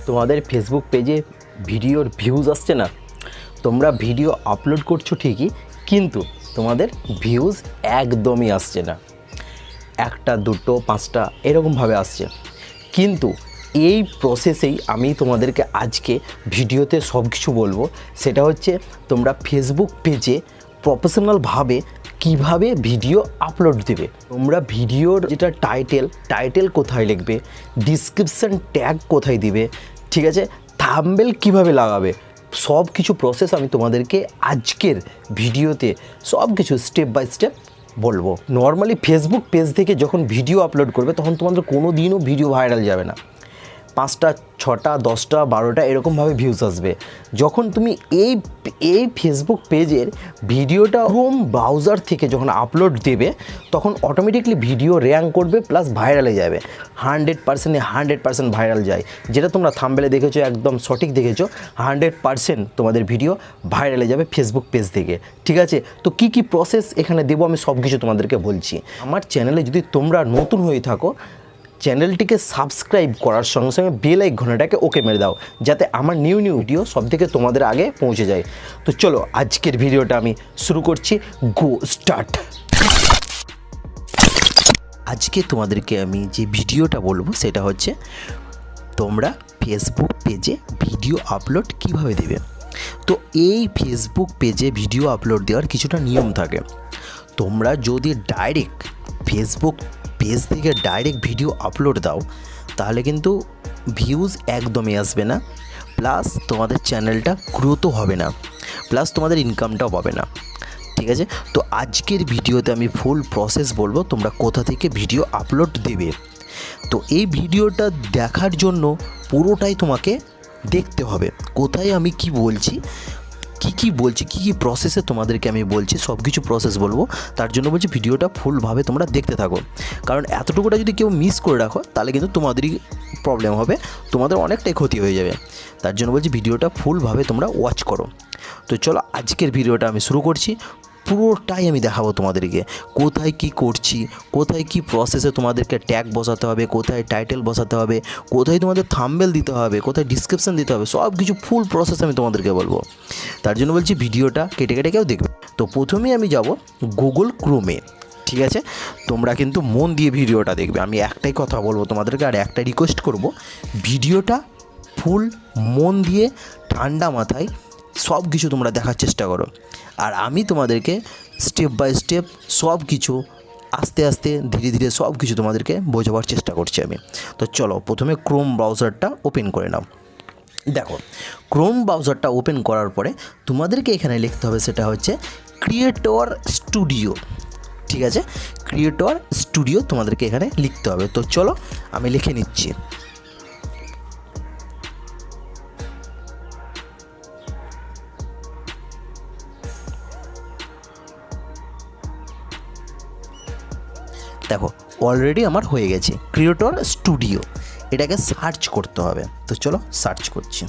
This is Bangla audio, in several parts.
তোমাদের ফেসবুক পেজে ভিডিওর ভিউজ আসছে না, তোমরা ভিডিও আপলোড করছো ঠিকই, কিন্তু তোমাদের ভিউজ একদমই আসছে না। একটা দুটো পাঁচটা এরকমভাবে আসছে। কিন্তু এই প্রসেসেই আমি তোমাদেরকে আজকে ভিডিওতে সব কিছু বলবো। সেটা হচ্ছে তোমরা ফেসবুক পেজে প্রফেশনালভাবে কিভাবে ভিডিও আপলোড দেবে। তোমরা ভিডিওর যেটা টাইটেল কোথায় লিখবে, ডিসক্রিপশান ট্যাগ কোথায় দিবে, ঠিক আছে, থাম্বনেল কিভাবে লাগাবে, সব কিছু প্রসেস আমি তোমাদেরকে আজকের ভিডিওতে সব কিছু স্টেপ বাই স্টেপ বলবো। নর্মালি ফেসবুক পেজ থেকে যখন ভিডিও আপলোড করবে তখন তোমাদের কোনো দিনও ভিডিও ভাইরাল যাবে না। 5টা 6টা 10টা 12টা এরকমভাবে ভিউজ আসবে। যখন তুমি এই ফেসবুক পেজের ভিডিওটা ক্রোম ব্রাউজার থেকে যখন আপলোড দেবে তখন অটোমেটিকলি ভিডিও র্যাঙ্ক করবে প্লাস ভাইরালে যাবে। 100% ভাইরাল যায়। যেটা তোমরা থাম্বনেলে দেখেছো, একদম সঠিক দেখেছো, 100% তোমাদের ভিডিও ভাইরালে যাবে ফেসবুক পেজ থেকে। ঠিক আছে, তো কি কি প্রসেস এখানে দেবো আমি সব কিছু তোমাদেরকে বলছি। আমার চ্যানেলে যদি তোমরা নতুন হয়ে থাকো, চ্যানেলটিকে সাবস্ক্রাইব করার সঙ্গে সঙ্গে বেল আইকনটাকে ওকে মেরে দাও, যাতে আমার নিউ ভিডিও সব থেকে তোমাদের আগে পৌঁছে যায়। তো চলো আজকের ভিডিওটা আমি শুরু করছি। গো স্টার্ট। আজকে তোমাদেরকে আমি যে ভিডিওটা বলবো সেটা হচ্ছে তোমরা ফেসবুক পেজে ভিডিও আপলোড কিভাবে দেবে। তো এই ফেসবুক পেজে ভিডিও আপলোড দেওয়ার কিছুটা নিয়ম থাকে। তোমরা যদি ডাইরেক্ট ফেসবুক পেজ থেকে ডাইরেক্ট ভিডিও আপলোড দাও তাহলে কিন্তু ভিউজ একদমই আসবে না, প্লাস তোমাদের চ্যানেলটা গ্রোথও হবে না, প্লাস তোমাদের ইনকামটাও পাবে না। ঠিক আছে, তো আজকের ভিডিওতে আমি ফুল প্রসেস বলবো তোমরা কোথা থেকে ভিডিও আপলোড দেবে। তো এই ভিডিওটা দেখার জন্য পুরোটাই তোমাকে দেখতে হবে। কোথায় আমি কি বলছি, কি কি প্রসেসে তোমাদেরকে আমি বলছি, সব কিছু প্রসেস বলবো। তার জন্য বলছি ভিডিওটা ফুলভাবে তোমরা দেখতে থাকো, কারণ এতটুকুটা যদি কেউ মিস করে রাখো তাহলে কিন্তু তোমাদেরই প্রবলেম হবে, তোমাদের অনেকটাই ক্ষতি হয়ে যাবে। তার জন্য বলছি ভিডিওটা ফুলভাবে তোমরা ওয়াচ করো। তো চলো আজকের ভিডিওটা আমি শুরু করছি। পুরোটাই আমি দেখাবো তোমাদেরকে, কোথায় কি করছি, কোথায় কি প্রসেসে তোমাদেরকে ট্যাগ বসাতে হবে, কোথায় টাইটেল বসাতে হবে, কোথায় তোমাদের থাম্বনেল দিতে হবে, কোথায় ডিসক্রিপশান দিতে হবে, সব কিছু ফুল প্রসেস আমি তোমাদেরকে বলবো। তার জন্য বলছি ভিডিওটা কেটে কেউ দেখবে। তো প্রথমেই আমি যাব গুগল ক্রোমে। ঠিক আছে, তোমরা কিন্তু মন দিয়ে ভিডিওটা দেখবে। আমি একটাই কথা বলবো তোমাদেরকে, আর একটা রিকোয়েস্ট করব, ভিডিওটা ফুল মন দিয়ে ঠান্ডা মাথায় সব কিছু তোমরা দেখার চেষ্টা করো। আর আমি তোমাদেরকে স্টেপ বাই স্টেপ সব কিছু আস্তে আস্তে ধীরে ধীরে সব কিছু তোমাদেরকে বোঝাবার চেষ্টা করছি আমি। তো চলো প্রথমে ক্রোম ব্রাউজারটা ওপেন করে নাও। দেখো, ক্রোম ব্রাউজারটা ওপেন করার পরে তোমাদেরকে এখানে লিখতে হবে, সেটা হচ্ছে ক্রিয়েটর স্টুডিও। ঠিক আছে, ক্রিয়েটর স্টুডিও তোমাদেরকে এখানে লিখতে হবে। তো চলো আমি লিখে নিচ্ছি। দেখো অলরেডি আমার হয়ে গেছে ক্রিয়েটর স্টুডিও। এটাকে সার্চ করতে হবে। তো চলো সার্চ করছি।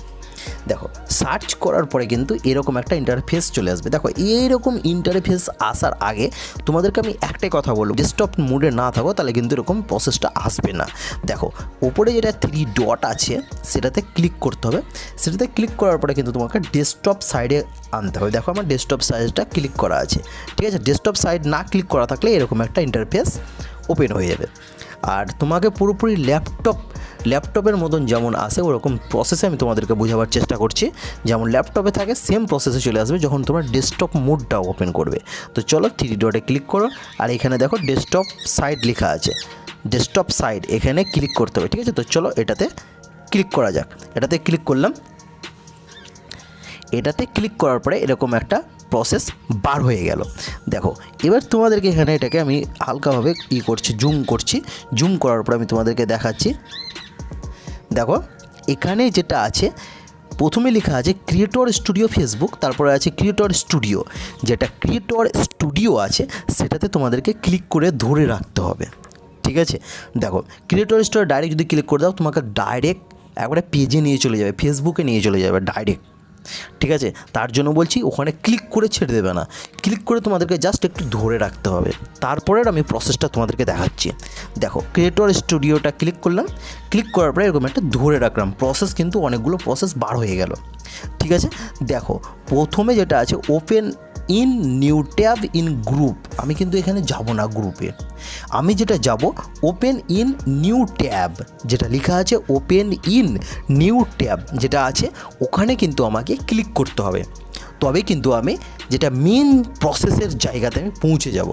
দেখো সার্চ করার পরে কিন্তু এরকম একটা ইন্টারফেস চলে আসবে। দেখো এইরকম ইন্টারফেস আসার আগে তোমাদেরকে আমি একটাই কথা বলবো, ডেস্কটপ মোডে না থাকো তাহলে কিন্তু এরকম প্রসেসটা আসবে না। দেখো উপরে যেটা 3 ডট আছে সেটাতে ক্লিক করতে হবে। সেটাতে ক্লিক করার পরে কিন্তু তোমাকে ডেস্কটপ সাইডে আনতে হবে। দেখো আমার ডেস্কটপ সাইডটা ক্লিক করা আছে। ঠিক আছে, ডেস্কটপ সাইড না ক্লিক করা থাকলে এরকম একটা ইন্টারফেস ওপেন হয়ে যাবে। আর তোমাকে পুরোপুরি ল্যাপটপের মতন যেমন আসে ওরকম প্রসেসে আমি তোমাদেরকে বোঝাবার চেষ্টা করছি। যেমন ল্যাপটপে থাকে সেম প্রসেসে চলে আসবে যখন তোমরা ডেস্কটপ মোডটা ওপেন করবে। তো চলো 3 ডটে ক্লিক করো, আর এখানে দেখো ডেস্কটপ সাইড লেখা আছে, ডেস্কটপ সাইড এখানে ক্লিক করতে হবে। ঠিক আছে, তো চলো এটাতে ক্লিক করা যাক। এটাতে ক্লিক করলাম। এটাতে ক্লিক করার পরে এরকম একটা প্রসেস বার হয়ে গেল। দেখো এবার তোমাদেরকে এখানে এটাকে আমি হালকাভাবে করছি, জুম করার পর আমি তোমাদেরকে দেখাচ্ছি। দেখো এখানে যেটা আছে প্রথমে লেখা আছে ক্রিয়েটর স্টুডিও ফেসবুক, তারপরে আছে ক্রিয়েটর স্টুডিও। যেটা ক্রিয়েটর স্টুডিও আছে সেটাতে তোমাদেরকে ক্লিক করে ধরে রাখতে হবে। ঠিক আছে, দেখো ক্রিয়েটর স্টুডিও ডাইরেক্ট যদি ক্লিক করে দাও তোমাকে ডাইরেক্ট একবারে পেজে নিয়ে চলে যাবে, ফেসবুকে নিয়ে চলে যাবে ডাইরেক্ট। ঠিক আছে, তার জন্য বলছি ওখানে ক্লিক করে ছেড়ে দেবে না, ক্লিক করে তোমাদেরকে জাস্ট একটু ধরে রাখতে হবে। তারপরে আমি প্রসেসটা তোমাদেরকে দেখাচ্ছি। দেখো ক্রিয়েটর স্টুডিওটা ক্লিক করলাম, ক্লিক করার পরে এরকম একটা ধরে রাখলাম, প্রসেস কিন্তু অনেকগুলো প্রসেস বার হয়ে গেল। ঠিক আছে, দেখো প্রথমে যেটা আছে open in new tab in group, আমি কিন্তু এখানে যাব না গ্রুপে, আমি যেটা যাব ওপেন ইন নিউ ট্যাব, যেটা লেখা আছে ওপেন ইন নিউ ট্যাব যেটা আছে ওখানে কিন্তু আমাকে ক্লিক করতে হবে, তবে কিন্তু আমি যেটা মেন প্রসেসের জায়গাতে আমি পৌঁছে যাব।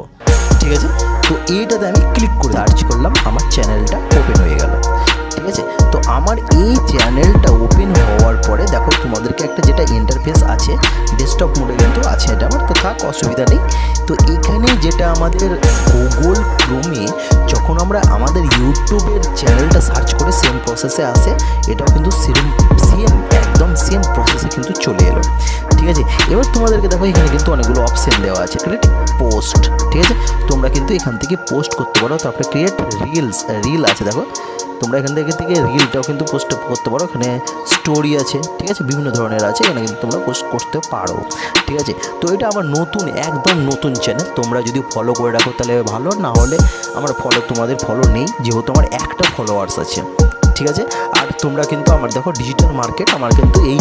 ঠিক আছে, তো এইটাতে আমি ক্লিক করে সার্চ করলাম, আমার চ্যানেলটা ওপেন হয়ে গেল। ঠিক আছে, তো আমার এই চ্যানেলটা ওপেন হওয়ার পরে দেখো তোমাদেরকে একটা যেটা ইন্টারফেস আছে ডেস্কটপ মোডে কিন্তু আছে এটা আমার, তো থাক অসুবিধা নেই। তো এখানে যেটা আমাদের গুগল ক্রোমে যখন আমরা আমাদের ইউটিউবের চ্যানেলটা সার্চ করে সেম প্রসেসে আসে, এটাও কিন্তু সেম একদম সেম প্রসেসে কিন্তু চলে এলো। ঠিক আছে, এবার তোমাদেরকে দেখো এখানে কিন্তু অনেকগুলো অপশন দেওয়া আছে, ক্রিয়েট পোস্ট। ঠিক আছে, তোমরা কিন্তু এখান থেকে পোস্ট করতে পারো, তারপরে ক্রিয়েট রিল আছে, দেখো তোমরা এখান থেকে রিলটাও কিন্তু পোস্ট করতে পারো, এখানে স্টোরি আছে। ঠিক আছে, বিভিন্ন ধরনের আছে, এখানে কিন্তু তোমরা পোস্ট করতে পারো। ঠিক আছে, তো এটা আমার নতুন একদম নতুন চ্যানেল, তোমরা যদি ফলো করে রাখো তাহলে ভালো, না হলে আমার তোমাদের ফলো নেই, যেহেতু আমার একটা ফলোয়ার্স আছে। ঠিক আছে, আর তোমরা কিন্তু আমার দেখো ডিজিটাল মার্কেট, আমার কিন্তু এই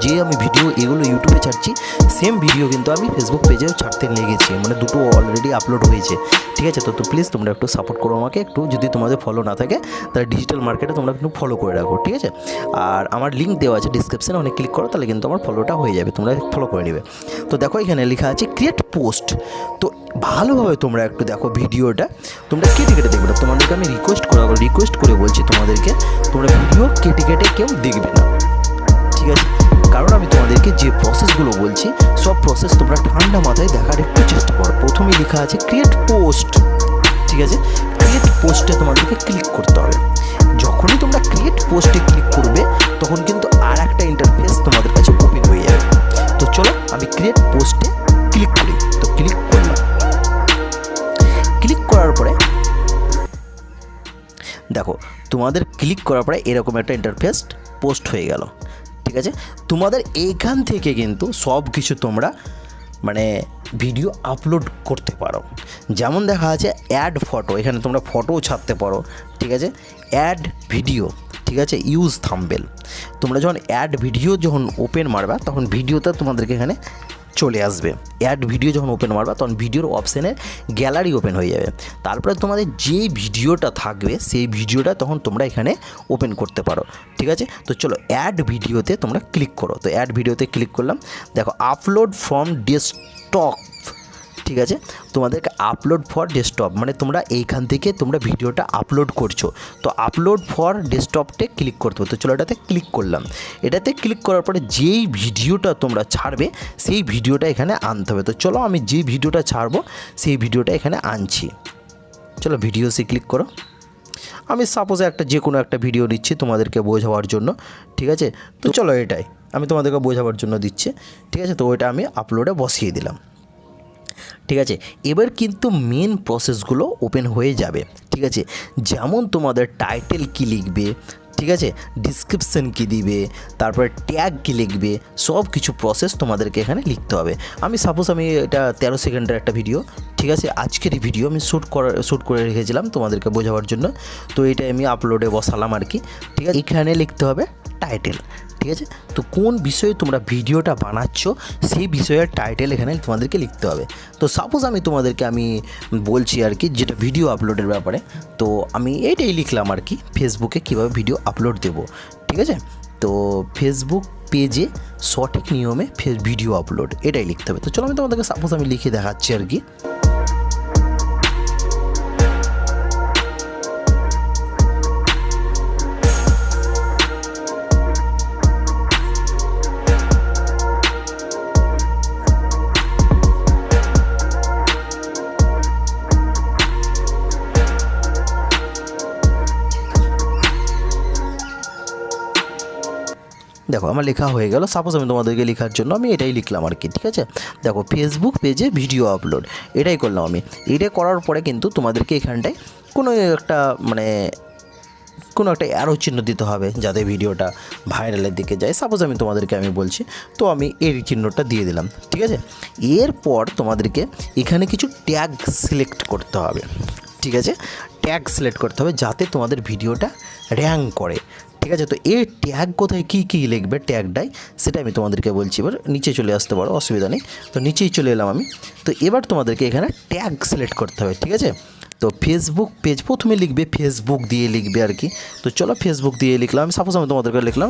যে আমি ভিডিও এগুলো ইউটিউবে ছাড়ছি সেম ভিডিও কিন্তু আমি ফেসবুক পেজেও ছাড়তে লেগেছি, মানে দুটো অলরেডি আপলোড হয়েছে। ঠিক আছে, তো প্লিজ তোমরা একটু সাপোর্ট করো আমাকে একটু, যদি তোমাদের ফলো না থাকে তাহলে ডিজিটাল মার্কেটে তোমরা কিন্তু ফলো করে রাখো। ঠিক আছে, আর আমার লিঙ্ক দেওয়া আছে ডিসক্রিপশানে, অনেক ক্লিক করো তাহলে কিন্তু আমার ফলোটা হয়ে যাবে, তোমরা ফলো করে নেবে। তো দেখো এখানে লেখা আছে ক্রিয়েট পোস্ট, তো ভালোভাবে তোমরা একটু দেখো ভিডিওটা, তোমরা কেটে দেখবে না, তোমাদেরকে আমি রিকোয়েস্ট করে বলছি তোমাদেরকে, তোমরা ভিডিও কেটে কেউ দেখবে না। ঠিক আছে, কারণ আমি তোমাদেরকে যে প্রসেসগুলো বলছি সব প্রসেস তোমরা ঠান্ডা মাথায় দেখার একটু চেষ্টা করো। প্রথমেই লেখা আছে ক্রিয়েট পোস্ট। ঠিক আছে, ক্রিয়েট পোস্টে তোমাদেরকে ক্লিক করতে হবে। যখনই তোমরা ক্রিয়েট পোস্টে ক্লিক করবে তখন কিন্তু আর একটা ইন্টারফেস তোমাদের কাছে ওপেন হয়ে যাবে। তো চলো আমি ক্রিয়েট পোস্টে ক্লিক করি, তো ক্লিক করলাম, ক্লিক করার পরে দেখো তোমাদের ক্লিক করার পরে এরকম একটা ইন্টারফেস পোস্ট হয়ে গেল। ঠিক আছে, তোমাদের এইখান থেকে কিন্তু সব কিছু তোমরা মানে ভিডিও আপলোড করতে পারো, যেমন দেখা আছে অ্যাড ফটো, এখানে তোমরা ফটোও ছাড়তে পারো। ঠিক আছে, অ্যাড ভিডিও, ঠিক আছে, ইউজ থাম্বনেল, তোমরা যখন অ্যাড ভিডিও যখন ওপেন মারবা তখন ভিডিওটা তোমাদেরকে এখানে চলে আসবে, অ্যাড ভিডিও যখন ওপেন মারবা তখন ভিডিওর অপশানে গ্যালারি ওপেন হয়ে যাবে, তারপরে তোমাদের যে ভিডিওটা থাকবে সেই ভিডিওটা তখন তোমরা এখানে ওপেন করতে পারো। ঠিক আছে, তো চলো অ্যাড ভিডিওতে তোমরা ক্লিক করো, তো অ্যাড ভিডিওতে ক্লিক করলাম, দেখো আপলোড ফ্রম ডেস্কটপ। ঠিক আছে, তোমাদেরকে আপলোড ফর ডেস্কটপ মানে তোমরা এইখান থেকে তোমরা ভিডিওটা আপলোড করছো, তো আপলোড ফর ডেস্কটপে ক্লিক করতে হবে। তো চলো এটাতে ক্লিক করলাম, এটাতে ক্লিক করার পরে যেই ভিডিওটা তোমরা ছাড়বে সেই ভিডিওটা এখানে আনতে হবে। তো চলো আমি যেই ভিডিওটা ছাড়বো সেই ভিডিওটা এখানে আনছি। চলো ভিডিওসে ক্লিক করো, আমি সাপোজ যে কোনো একটা ভিডিও নিচ্ছি তোমাদেরকে বোঝাবার জন্য। ঠিক আছে, তো চলো এটাই আমি তোমাদেরকে বোঝাবার জন্য দিচ্ছি। ঠিক আছে, তো ওইটা আমি আপলোডে বসিয়ে দিলাম। ঠিক আছে, এবার কিন্তু মেন প্রসেসগুলো ওপেন হয়ে যাবে। ঠিক আছে, যেমন তোমাদের টাইটেল কী লিখবে, ঠিক আছে, ডিসক্রিপশান কী দিবে, তারপরে ট্যাগ কী লিখবে, সব কিছু প্রসেস তোমাদেরকে এখানে লিখতে হবে। আমি সাপোজ এটা 13 সেকেন্ডের একটা ভিডিও, ঠিক আছে, আজকেরই ভিডিও আমি শ্যুট করে রেখেছিলাম তোমাদেরকে বোঝাবার জন্য, তো এটা আমি আপলোডে বসালাম আর কি। ঠিক আছে, এখানে লিখতে হবে টাইটেল। ঠিক আছে, তো কোন বিষয়ে তোমরা ভিডিওটা বানাচ্ছ সেই বিষয়ের টাইটেল এখানে তোমাদেরকে লিখতে হবে। তো সাপোজ তোমাদেরকে আমি বলছি আর কি যেটা ভিডিও আপলোডের ব্যাপারে, তো আমি এইটাই লিখলাম আর কি, ফেসবুকে কীভাবে ভিডিও আপলোড দেব। ঠিক আছে, তো ফেসবুক পেজে সঠিক নিয়মে ভিডিও আপলোড, এটাই লিখতে হবে। তো চলো আমি তোমাদেরকে সাপোজ আমি লিখে দেখাচ্ছি আর কি। দেখো আমার লেখা হয়ে গেল, সাপোজ আমি তোমাদেরকে লেখার জন্য আমি এটাই লিখলাম আর কি। ঠিক আছে, দেখো ফেসবুক পেজে ভিডিও আপলোড, এটাই করলাম আমি। এটা করার পরে কিন্তু তোমাদেরকে এখানটায় কোনো একটা কোনো একটা অ্যারো চিহ্ন দিতে হবে যাতে ভিডিওটা ভাইরালের দিকে যায়। সাপোজ আমি বলছি, তো আমি এই চিহ্নটা দিয়ে দিলাম, ঠিক আছে। এরপর তোমাদেরকে এখানে কিছু ট্যাগ সিলেক্ট করতে হবে, ঠিক আছে। ট্যাগ সিলেক্ট করতে হবে যাতে তোমাদের ভিডিওটা র্যাঙ্ক করে, ঠিক আছে। তো এই ট্যাগ কোথায় কী লিখবে ট্যাগটাই সেটা আমি তোমাদেরকে বলছি। এবার নিচে চলে আসতে পারো, অসুবিধা নেই। তো নিচেই চলে এলাম আমি। তো এবার তোমাদেরকে এখানে ট্যাগ সিলেক্ট করতে হবে, ঠিক আছে। তো ফেসবুক পেজ প্রথমে লিখবে, ফেসবুক দিয়ে লিখবে আর কি। তো চলো ফেসবুক দিয়ে লিখলাম। সাপোজ আমি তোমাদেরকে লিখলাম,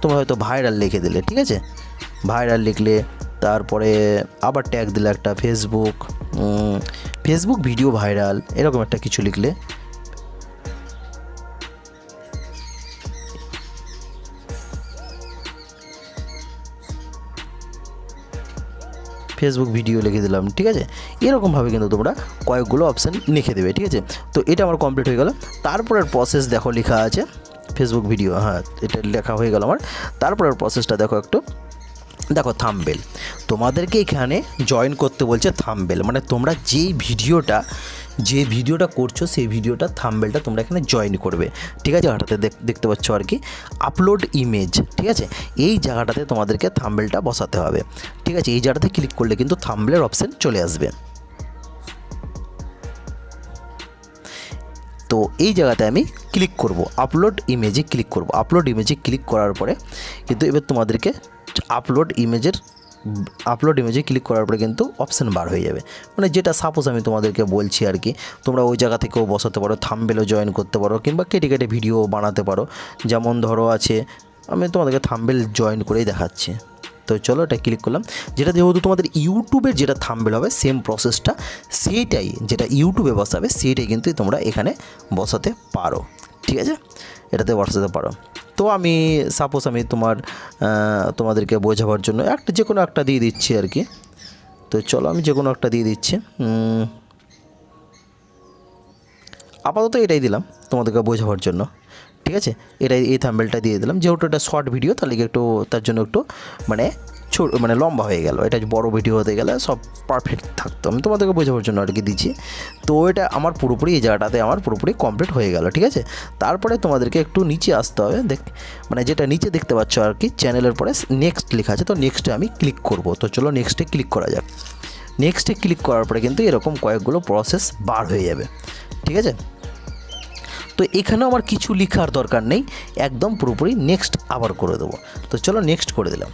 তোমরা হয়তো ভাইরাল লিখে দিলে, ঠিক আছে। ভাইরাল লিখলে তারপরে আবার ট্যাগ দিলে একটা ফেসবুক ভিডিও ভাইরাল, এরকম একটা কিছু লিখলে। ফেসবুক ভিডিও লিখে দিলাম, ঠিক আছে। এরকমভাবে কিন্তু তোমরা কয়েকগুলো অপশান লিখে দেবে, ঠিক আছে। তো এটা আমার কমপ্লিট হয়ে গেল। তারপরের প্রসেস দেখো লেখা আছে ফেসবুক ভিডিও, হ্যাঁ এটা লেখা হয়ে গেল আমার। তারপরের প্রসেসটা দেখো থাম্বনেল। তোমাদেরকে এখানে জয়েন করতে বলছে থাম্বনেল, মানে তোমরা যে ভিডিওটা করছো সেই ভিডিওটা থাম্বনেলটা তোমরা এখানে জয়েন করবে, ঠিক আছে। জায়গাটাতে দেখতে পাচ্ছ আর কি আপলোড ইমেজ, ঠিক আছে। এই জায়গাটাতে তোমাদেরকে থাম্বনেলটা বসাতে হবে, ঠিক আছে। এই জায়গাটাতে ক্লিক করলে কিন্তু থাম্বনেলের অপশান চলে আসবে। তো এই জায়গাতে আমি ক্লিক করব, আপলোড ইমেজে ক্লিক করব। আপলোড ইমেজে ক্লিক করার পরে কিন্তু এবার তোমাদেরকে আপলোড ইমেজে ক্লিক করার পরে কিন্তু অপশান বার হয়ে যাবে, মানে যেটা সাপোজ আমি তোমাদেরকে বলছি আর কি। তোমরা ওই জায়গা থেকেও বসাতে পারো, থাম্বনেলও জয়েন করতে পারো, কিংবা কেটে ভিডিও বানাতে পারো। যেমন ধরো আছে, আমি তোমাদেরকে থাম্বনেল জয়েন করেই দেখাচ্ছি। তো চলো এটা ক্লিক করলাম। যেটা যেহেতু তোমাদের ইউটিউবের যেটা থাম্বনেল হবে সেম প্রসেসটা, সেইটাই যেটা ইউটিউবে বসাবে সেইটাই কিন্তু তোমরা এখানে বসাতে পারো, ঠিক আছে। এটাতে বসাতে পারো। তো আমি সাপোজ আমি তোমাদেরকে বোঝাবার জন্য যে কোনো একটা দিয়ে দিচ্ছি আর কি। তো চলো আমি যে কোনো একটা দিয়ে দিচ্ছি, আপাতত এটাই দিলাম তোমাদেরকে বোঝাবার জন্য, ঠিক আছে। এই থাম্বনেলটা দিয়ে দিলাম, যেহেতু এটা শর্ট ভিডিও তাহলে একটু তার জন্য একটু মানে লম্বা হয়ে গেল। এটা বড় ভিডিও হতে গেলে সব পারফেক্ট থাকতো, আমি তোমাদেরকে বোঝাবার জন্য আর কি দিচ্ছি। তো এটা আমার পুরোপুরি এই জায়গাটাতে আমার পুরোপুরি কমপ্লিট হয়ে গেল, ঠিক আছে। তারপরে তোমাদেরকে একটু নিচে আসতে হবে, মানে যেটা নিচে দেখতে পাচ্ছ আর কি চ্যানেলের পরে নেক্সট লেখা আছে। তো নেক্সটে আমি ক্লিক করব। তো চলো নেক্সটে ক্লিক করা যাক। নেক্সটে ক্লিক করার পরে কিন্তু এরকম কয়েকগুলো প্রসেস বার হয়ে যাবে, ঠিক আছে। তো এখানেও আমার কিছু লেখার দরকার নেই, একদম পুরোপুরি নেক্সট আবার করে দেবো। তো চলো নেক্সট করে দিলাম।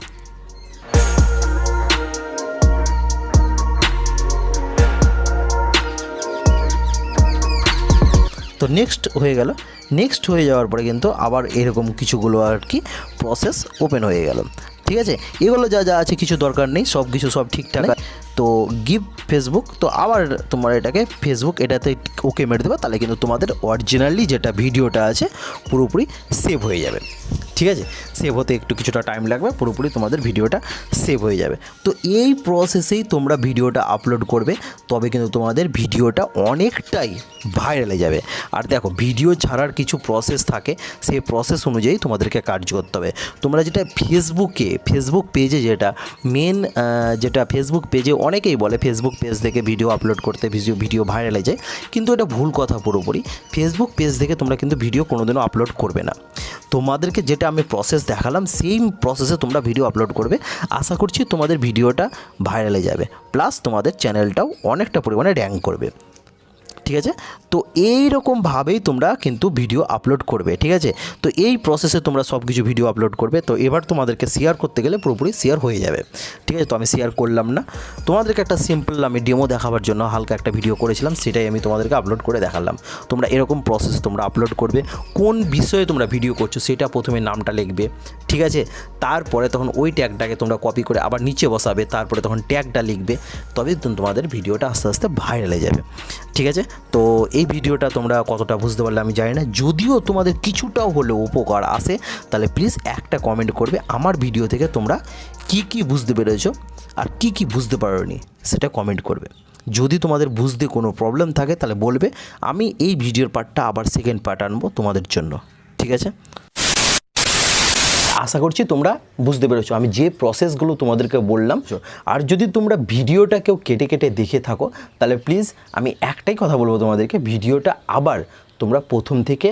তো নেক্সট হয়ে গেল। নেক্সট হয়ে যাওয়ার পরে কিন্তু আবার এরকম কিছুগুলো আর কি প্রসেস ওপেন হয়ে গেল, ঠিক আছে। এগুলো যা আছে কিছু দরকার নেই, সব ঠিকঠাক। তো গিভ ফেসবুক, তো আবার তোমার এটাকে ফেসবুক এটাতে ওকে মেরে দেবে, তাহলে কিন্তু তোমাদের অরিজিনালি যেটা ভিডিওটা আছে পুরোপুরি সেভ হয়ে যাবে, ঠিক আছে। সেভ হতে একটু কিছুটা টাইম লাগবে, পুরোপুরি তোমাদের ভিডিওটা সেভ হয়ে যাবে। তো এই প্রসেসেই তোমরা ভিডিওটা আপলোড করবে, তবে কিন্তু তোমাদের ভিডিওটা অনেকটাই ভাইরালে যাবে। আর দেখো ভিডিও ছাড়ার কিছু প্রসেস থাকে, সেই প্রসেস অনুযায়ী তোমাদেরকে কাজ করতে হবে। তোমরা যেটা ফেসবুক পেজে যেটা ফেসবুক পেজে অনেকেই বলে ফেসবুক পেজ থেকে ভিডিও আপলোড করতে ভিডিও ভাইরালে যায়, কিন্তু এটা ভুল কথা পুরোপুরি। ফেসবুক পেজ থেকে তোমরা কিন্তু ভিডিও কোনোদিনও আপলোড করবে না। তোমাদেরকে যেটা আমি প্রসেস দেখালাম সেই প্রসেসে তোমরা ভিডিও আপলোড করবে। আশা করছি তোমাদের ভিডিওটা ভাইরালে যাবে, প্লাস তোমাদের চ্যানেলটাও অনেকটা পরিমাণে র্যাঙ্ক করবে, ঠিক আছে। তো এই রকমভাবেই তোমরা কিন্তু ভিডিও আপলোড করবে, ঠিক আছে। তো এই প্রসেসে তোমরা সব কিছু ভিডিও আপলোড করবে। তো এবার তোমাদেরকে শেয়ার করতে গেলে পুরোপুরি শেয়ার হয়ে যাবে, ঠিক আছে। তো আমি শেয়ার করলাম না, তোমাদেরকে একটা সিম্পল আমি ডেমো দেখাবার জন্য হালকা একটা ভিডিও করেছিলাম, সেটাই আমি তোমাদেরকে আপলোড করে দেখালাম। তোমরা এরকম প্রসেসে তোমরা আপলোড করবে। কোন বিষয়ে তোমরা ভিডিও করছো সেটা প্রথমে নামটা লিখবে, ঠিক আছে। তারপরে তখন ওই ট্যাগটাকে তোমরা কপি করে আবার নিচে বসাবে, তারপরে তখন ট্যাগটা লিখবে, তবে তোমাদের ভিডিওটা আস্তে আস্তে ভাইরালে যাবে, ঠিক আছে। তো এই ভিডিওটা তোমরা কতটা বুঝতে পারলে আমি জানি না, যদিও তোমাদের কিছুটাও হলেও উপকার আসে তাহলে প্লিজ একটা কমেন্ট করবে আমার ভিডিও থেকে তোমরা কি বুঝতে পেরেছো আর কি বুঝতে পারোনি সেটা কমেন্ট করবে। যদি তোমাদের বুঝতে কোনো প্রবলেম থাকে তাহলে বলবে, আমি এই ভিডিওর পার্টটা আবার সেকেন্ড পার্ট আনবো তোমাদের জন্য, ঠিক আছে। আশা করছি তোমরা বুঝতে পেরেছো আমি যে প্রসেসগুলো তোমাদেরকে বললাম। আর যদি তোমরা ভিডিওটা কেউ কেটে দেখে থাকো তাহলে প্লিজ আমি একটাই কথা বলবো তোমাদেরকে, ভিডিওটা আবার তোমরা প্রথম থেকে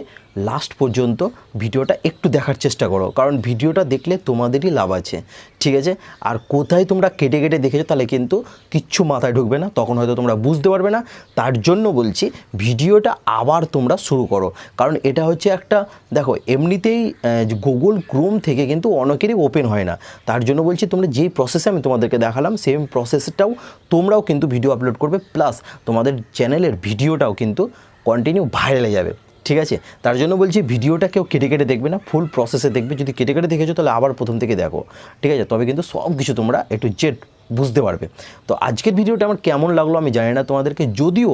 লাস্ট পর্যন্ত ভিডিওটা একটু দেখার চেষ্টা করো, কারণ ভিডিওটা দেখলে তোমাদেরই লাভ আছে, ঠিক আছে। আর কোথায় তোমরা কেটে কেটে দেখেছো তাহলে কিন্তু কিচ্ছু মাথায় ঢুকবে না, তখন হয়তো তোমরা বুঝতে পারবে না। তার জন্য বলছি ভিডিওটা আবার তোমরা শুরু করো, কারণ এটা হচ্ছে একটা, দেখো এমনিতেই গুগল ক্রোম থেকে কিন্তু অনেকেরই ওপেন হয় না। তার জন্য বলছি তোমরা যেই প্রসেসে আমি তোমাদেরকে দেখালাম সেম প্রসেসটাও তোমরাও কিন্তু ভিডিও আপলোড করবে, প্লাস তোমাদের চ্যানেলের ভিডিওটাও কিন্তু কন্টিনিউ ভাইরালে যাবে, ঠিক আছে। তার জন্য বলছি ভিডিওটা কেউ কেটে কেটে দেখবে না, ফুল প্রসেসে দেখবে। যদি কেটে কেটে দেখেছো তাহলে আবার প্রথম থেকে দেখো, ঠিক আছে, তবে কিন্তু সব কিছু তোমরা একটু জেড বুঝতে পারবে। তো আজকের ভিডিওটা আমার কেমন লাগলো আমি জানি না তোমাদেরকে, যদিও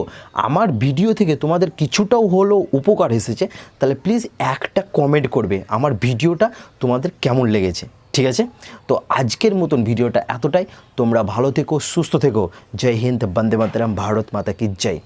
আমার ভিডিও থেকে তোমাদের কিছুটাও হলেও উপকার এসেছে তাহলে প্লিজ একটা কমেন্ট করবে আমার ভিডিওটা তোমাদের কেমন লেগেছে, ঠিক আছে। তো আজকের মতন ভিডিওটা এতটাই, তোমরা ভালো থেকো, সুস্থ থেকো। জয় হিন্দ, বন্দে মাতরম, ভারত মাতা কি জয়।